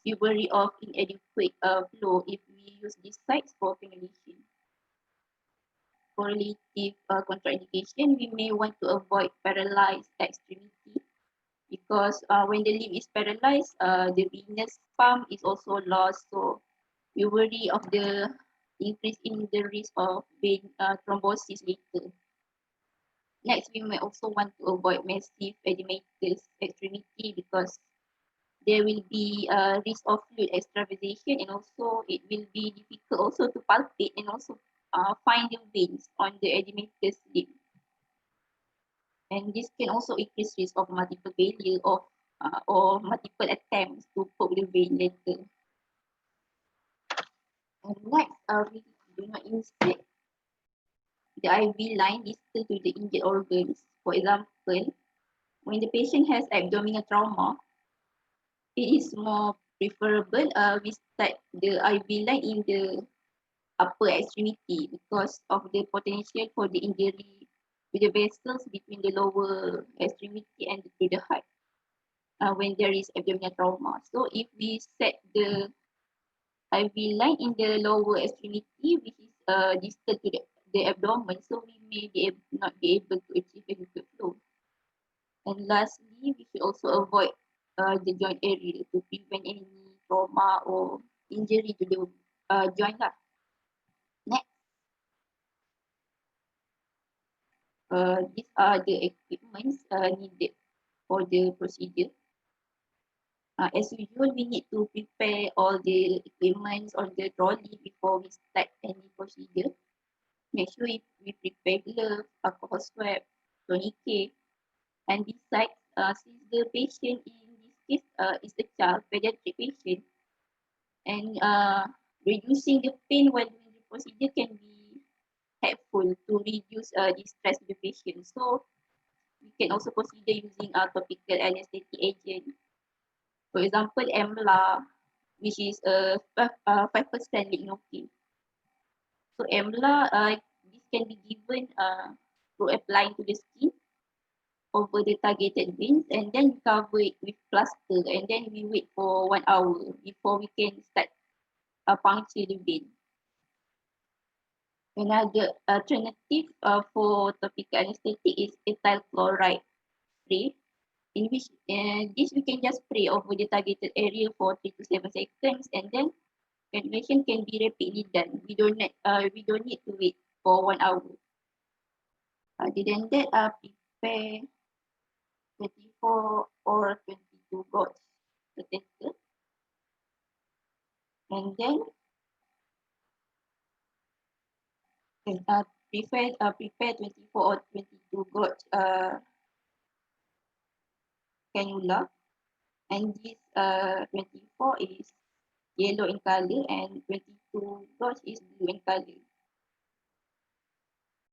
we worry of inadequate flow if we use these sites for cannulation. For relative contraindication, we may want to avoid paralyzed extremity because when the limb is paralyzed, the venous pump is also lost. So we worry of the increase in the risk of vein thrombosis later. Next, we may also want to avoid massive edematous extremity because there will be a risk of fluid extravasation, and also it will be difficult also to palpate and also find the veins on the edematous limb. And this can also increase risk of multiple failure or multiple attempts to poke the vein later. And next, we do not insert the IV line distal to the injured organs. For example, when the patient has abdominal trauma, it is more preferable we start the IV line in the upper extremity because of the potential for the injury to the vessels between the lower extremity and to the heart when there is abdominal trauma. So if we set the IV line in the lower extremity, which is distal to the abdomen, so we may be not be able to achieve a good flow. And lastly, we should also avoid the joint area to prevent any trauma or injury to the joint lah. Next, these are the equipments needed for the procedure. As usual, we need to prepare all the equipments on the trolley before we start any procedure. Make sure we prepare gloves, alcohol swab, tourniquet, and besides, since the patient in this case is a child, pediatric patient, and reducing the pain while doing the procedure can be helpful to reduce the stress of the patient. So we can also consider using a topical anesthetic agent. For example, EMLA, which is a 5% lignocaine. So EMLA, this can be given through applying to the skin over the targeted veins and then cover it with plaster and then we wait for 1 hour before we can start puncture the vein. Another alternative for topical anesthetic is ethyl chloride spray, in which this we can just spray over the targeted area for 3 to 7 seconds and then cannulation can be rapidly done. We don't need to wait for 1 hour. Other than that, prepare 24 or 22 gauge catheter and then prepare 24 or 22 gauge cannula, and this 24 is yellow in color and 22 gauge is blue in color.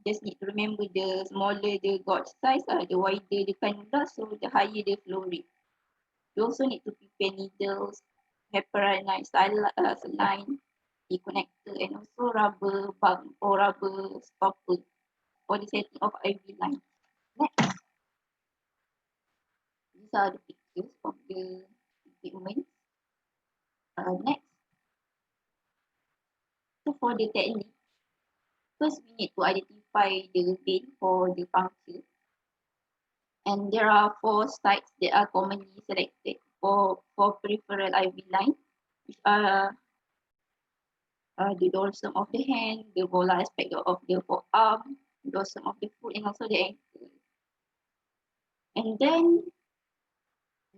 Just need to remember the smaller the gauge size, the wider the cannula, so the higher the flow rate. You also need to prepare needles, heparinase saline, the connector, and also rubber bump or rubber stopper for the setting of IV line. Next, these are the pictures of the equipment. Next, so for the technique, first we need to identify the vein for the puncture. And there are 4 sites that are commonly selected for peripheral IV line, which are the dorsum of the hand, the volar aspect of the forearm, dorsum of the foot, and also the ankle. And then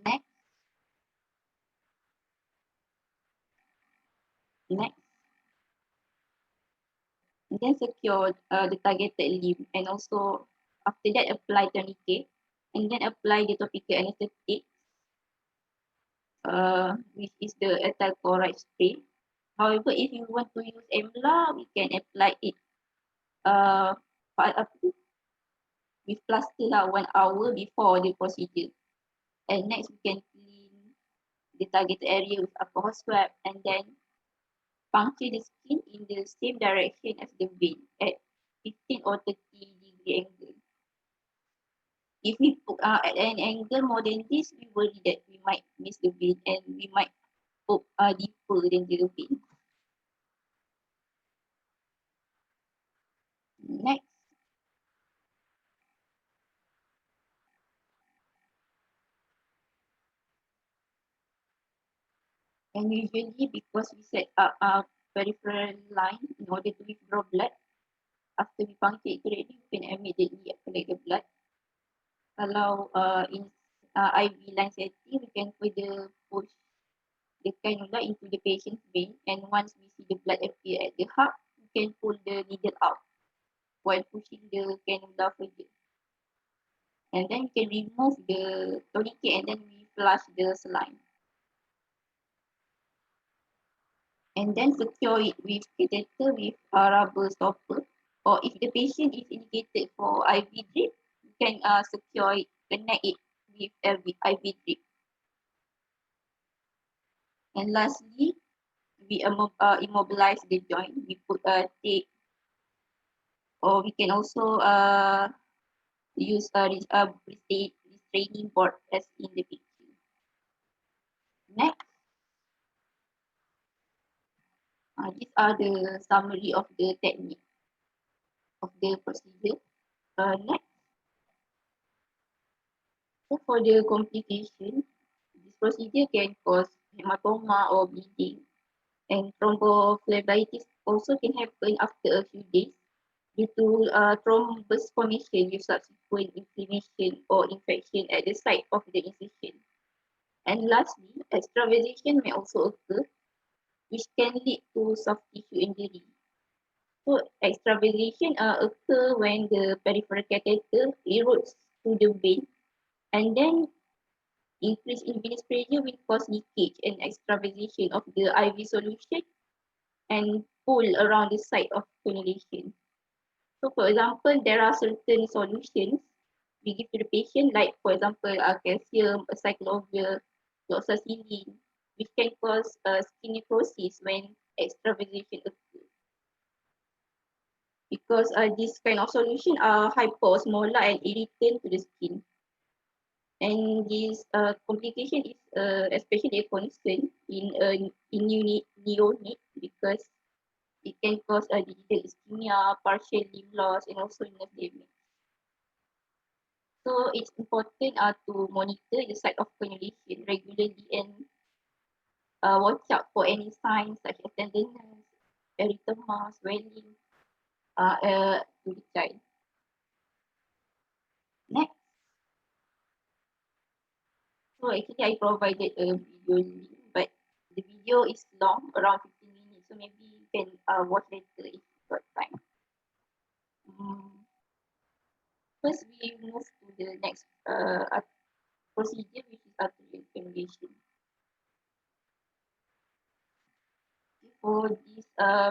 next, and then secure the targeted limb, and also after that apply tourniquet, and then apply the topical anesthetic, which is the ethyl chloride spray. However, if you want to use EMLA, we can apply it with plaster 1 hour before the procedure. And next, we can clean the targeted area with alcohol swab and then puncture the skin in the same direction as the vein at 15 or 30-degree angle. If we put at an angle more than this, we worry that we might miss the vein and we might poke deeper than the vein. Next. And usually because we set up a peripheral line in order to withdraw blood, after we puncture it already, we can immediately collect the blood. Kalau in IV line setting, we can further push the cannula into the patient's vein, and once we see the blood appear at the heart, we can pull the needle out while pushing the cannula further. And then we can remove the tourniquet and then we flush the saline. and then secure it with catheter with a rubber stopper. Or if the patient is indicated for IV drip, you can secure it, connect it with IV drip. And lastly, we immobilize the joint. We put a tape, or we can also use a restraining board as in the picture. Next, these are the summary of the technique of the procedure. Next, so for the complication, this procedure can cause hematoma or bleeding, and thrombophlebitis also can happen after a few days due to thrombus formation with subsequent inflammation or infection at the site of the incision. And lastly, extravasation may also occur, which can lead to soft tissue injury. So extravasation occur when the peripheral catheter erodes through the vein, and then increase in venous pressure will cause leakage and extravasation of the IV solution and pull around the site of cannulation. So for example, there are certain solutions we give to the patient, like for example, calcium, acyclovir, doxycycline, which can cause skin necrosis when extravasation occurs. Because this kind of solution are hyperosmolar and irritant to the skin. And this complication is especially a concern in neonate because it can cause a digital ischemia, partial limb loss, and also nerve damage. So it's important to monitor the site of cannulation regularly and watch out for any signs such as tenderness, erythema, swelling to the child. Next. So actually I provided a video link, but the video is long, around 15 minutes. So maybe you can watch later if you got time. First, we move to the next procedure, which is arterial cannulation. For this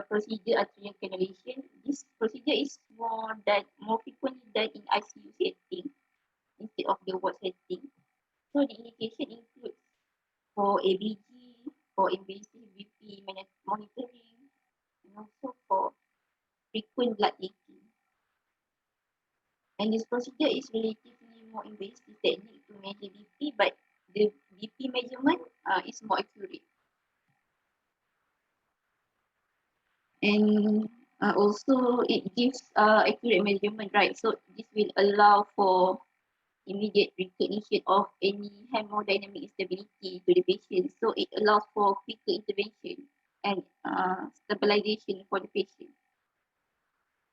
procedure, arterial cannulation, this procedure is more frequently done in ICU setting instead of the ward setting. So the indication includes for ABG, for invasive BP monitoring, and also for frequent blood leaking. And this procedure is relatively more invasive technique to measure BP, but the BP measurement is more accurate. And also it gives accurate measurement, right? So this will allow for immediate recognition of any hemodynamic instability to the patient. So it allows for quicker intervention and stabilization for the patient.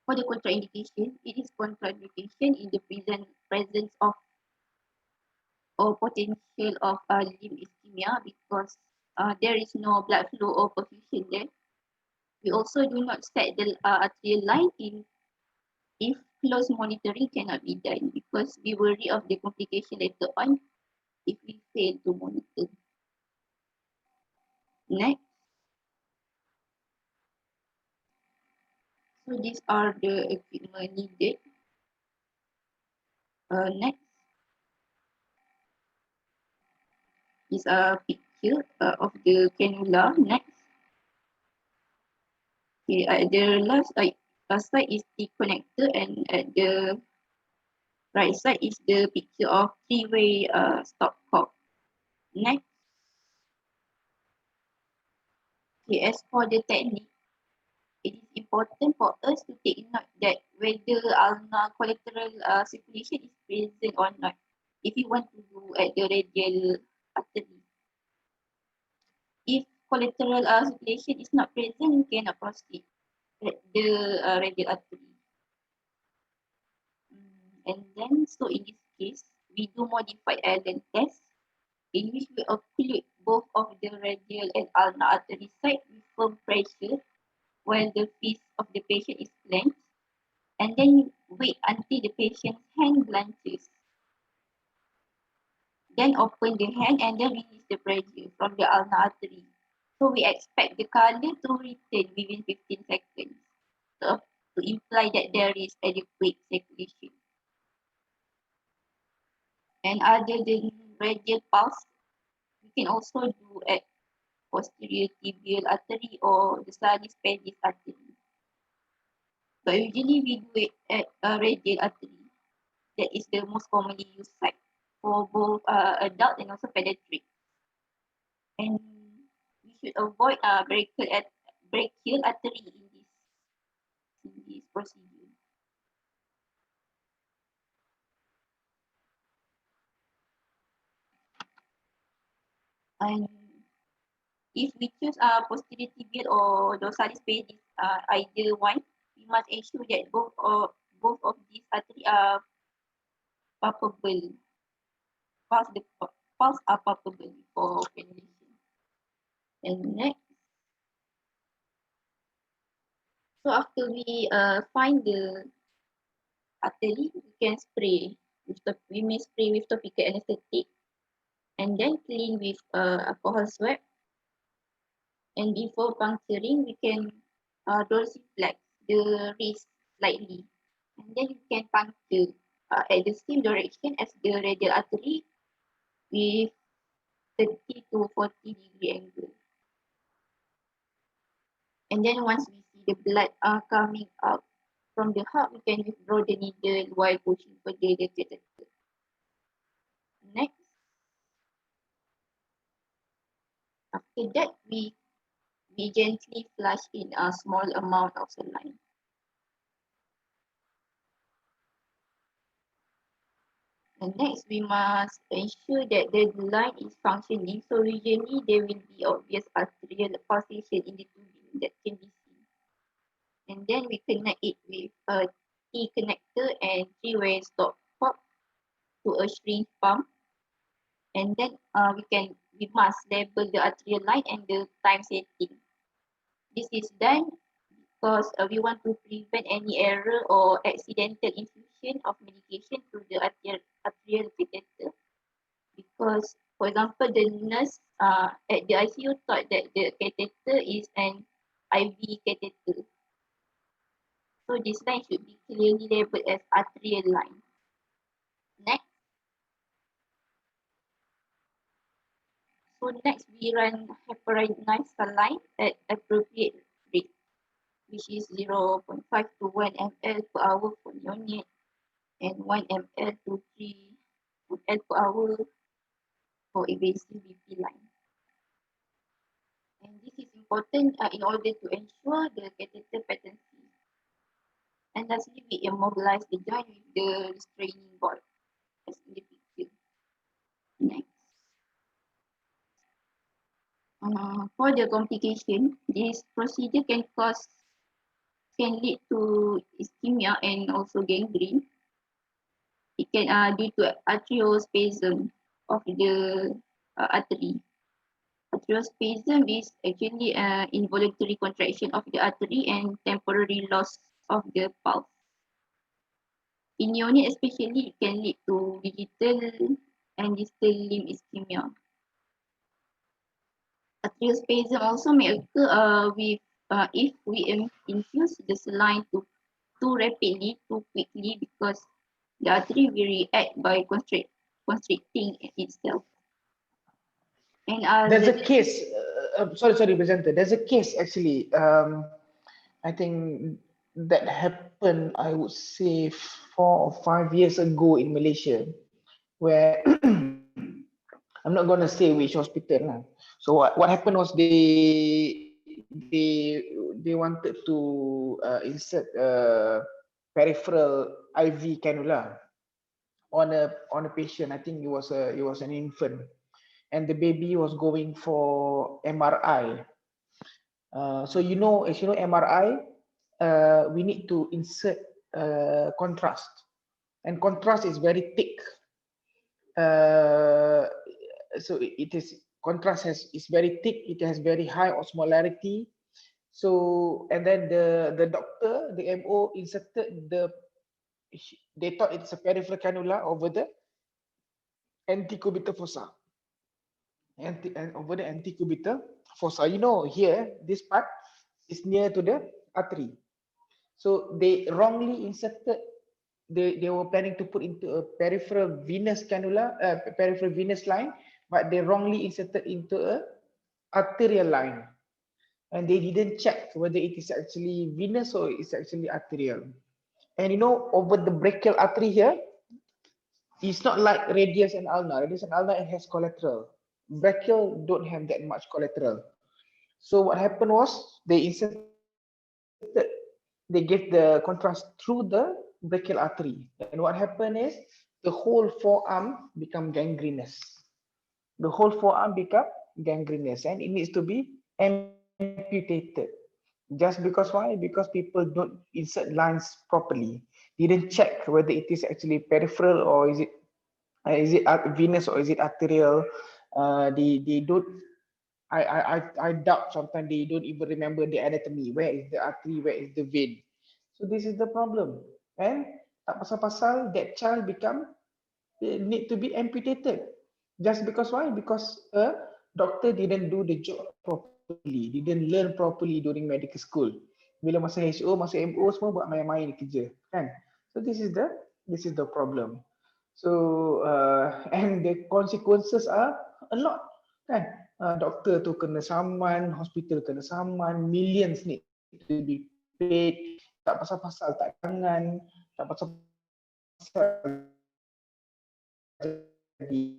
For the contraindication, it is contraindication in the presence of or potential of limb ischemia because there is no blood flow or perfusion there. We also do not set the arterial line in if close monitoring cannot be done because we worry of the complication later on if we fail to monitor. Next. So these are the equipment needed. Next is a picture of the cannula. Next. Okay, at the last side is the connector, and at the right side is the picture of three-way stopcock. Next. Okay, as for the technique, it is important for us to take note that whether ulnar collateral circulation is present or not. If you want to do at the radial artery. If collateral circulation is not present, you cannot proceed at the radial artery. And then, so in this case, we do modified Allen test in which we occlude both of the radial and ulnar artery side with firm pressure while the fist of the patient is clenched, and then wait until the patient's hand blanches. Then open the hand and then release the pressure from the ulnar artery. So we expect the color to return within 15 seconds to imply that there is adequate circulation. And other than radial pulse, we can also do at posterior tibial artery or the salis pedis artery. But usually we do it at a radial artery. That is the most commonly used site for both adult and also pediatric. And we should avoid brachial artery in this procedure. And if we choose posterior tibial or dorsalis pedis, either one, we must ensure that both of these arteries are palpable. Pulse are palpable for ventilation. And next, so after we find the artery, we can spray. We may spray with topical anesthetic and then clean with alcohol swab. And before puncturing, we can dorsiflex the wrist slightly. And then we can puncture at the same direction as the radial artery with 30 to 40 degree angle. And then once we see the blood coming out from the heart, we can withdraw the needle while pushing further the catheter. Next, after that, we gently flush in a small amount of saline. And next, we must ensure that the line is functioning. So usually there will be obvious arterial pulsation in the tubing that can be seen. And then we connect it with a T connector and 3-way stop pop to a syringe pump. And then we must label the arterial line and the time setting. This is done because we want to prevent any error or accidental infusion of medication through the arterial catheter. Because, for example, the nurse at the ICU thought that the catheter is an IV catheter. So this line should be clearly labeled as arterial line. Next. So next we run heparinase saline at appropriate rate, which is 0.5 to 1 ml per hour for neonate and 1 ml to 3 ml per hour for invasive BP line. And this is important in order to ensure the catheter patency. And lastly, we immobilize the joint with the restraining board, as in the picture. Next. For the complication, this procedure can lead to ischemia and also gangrene. It can due to arteriospasm of the artery. Arteriospasm is actually involuntary contraction of the artery and temporary loss of the pulse. In neonate especially, it can lead to digital and distal limb ischemia. Arteriospasm also may occur if we infuse the saline too rapidly, too quickly, because the artery will react by constricting itself. And there's a case. Sorry, presenter. There's a case actually. I think that happened. I would say 4 or 5 years ago in Malaysia, where I'm not gonna say which hospital lah. So what happened was they wanted to insert a peripheral IV cannula on a patient. I think it was an infant, and the baby was going for MRI. So as you know MRI, we need to insert contrast, and contrast is very thick. So contrast is very thick. It has very high osmolarity. So and then the doctor, the MO inserted they thought it's a peripheral cannula over the antecubital fossa, and over the antecubital fossa. You know, here, this part is near to the artery. So they wrongly inserted, they were planning to put into a peripheral venous cannula, peripheral venous line, but they wrongly inserted into a arterial line. And they didn't check whether it is actually venous or it's actually arterial. And you know, over the brachial artery here, it's not like radius and ulnar. Radius and ulnar, it has collateral. Brachial don't have that much collateral. So what happened was they inserted, they gave the contrast through the brachial artery. And what happened is the whole forearm become gangrenous. The whole forearm become gangrenous and it needs to be amputated. Just because why? Because people don't insert lines properly. Didn't check whether it is actually peripheral or is it venous or is it arterial. They don't. I doubt sometimes they don't even remember the anatomy. Where is the artery? Where is the vein? So this is the problem. And tak pasal-pasal that child become need to be amputated. Just because why? Because a doctor didn't do the job properly, didn't learn properly during medical school. Bila masa HO, masa MO semua buat main-main kerja, kan? So this is the problem. So and the consequences are a lot, kan? Doktor tu kena saman, hospital kena saman, millions need to be paid. Tak pasal-pasal tak jangan, tak pasal-pasal di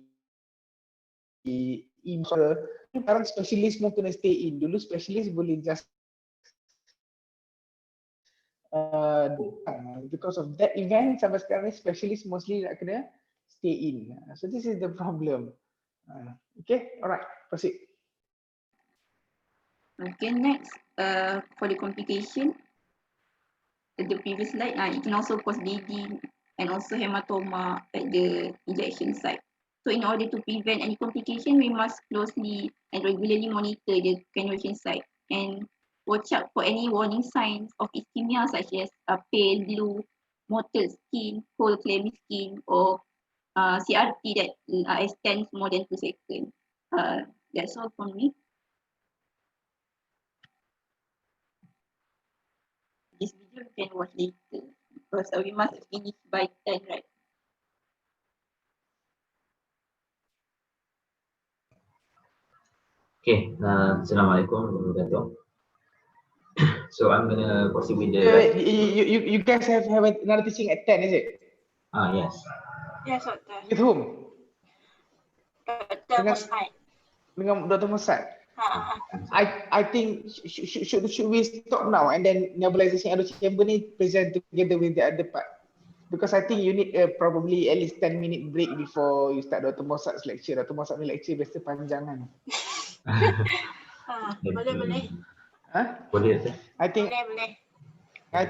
sekarang spesialis pun kena stay in. Dulu spesialis boleh just because of that event sampai sekarang ni spesialis mostly nak kena stay in. So this is the problem. Okay, alright, proceed. Okay, next, for the complication, the previous slide, it can also cause bleeding and also hematoma at the injection site. So in order to prevent any complication, we must closely and regularly monitor the cannulation site and watch out for any warning signs of ischemia such as pale blue, mottled skin, cold clammy skin, or CRT that extends more than 2 seconds. That's all from me. This video you can watch later because we must finish by 10, right? Okay, Assalamualaikum warahmatullahi wabarakatuh. So I'm gonna proceed with the You guys have another teaching at 10, is it? yes. Yes, Doctor. With whom? Dr. Musai. Dengan Dr. Musad. Ha. I think should we stop now and then nebulization echo chamber ni present together with the other part, because I think you need probably at least 10-minute break before you start Dr. Mosad's lecture. Dr. Mosad ni lecture biasa panjang kan. Boleh. Huh? Boleh tak? Boleh. I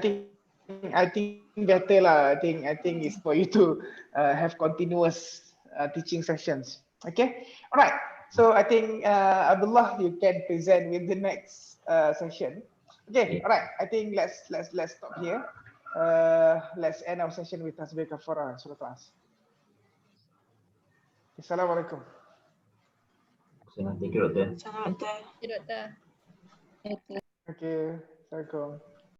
think better lah. I think it's for you to have continuous teaching sessions. Okay, alright. So I think Abdullah, you can present with the next session. Okay, alright. I think let's stop here. Let's end our session with tasbih kafarah surah Al-As. Assalamualaikum. Thank you, Doctor. Doctor. Okay, doktor. Okay. Okay, Assalamualaikum.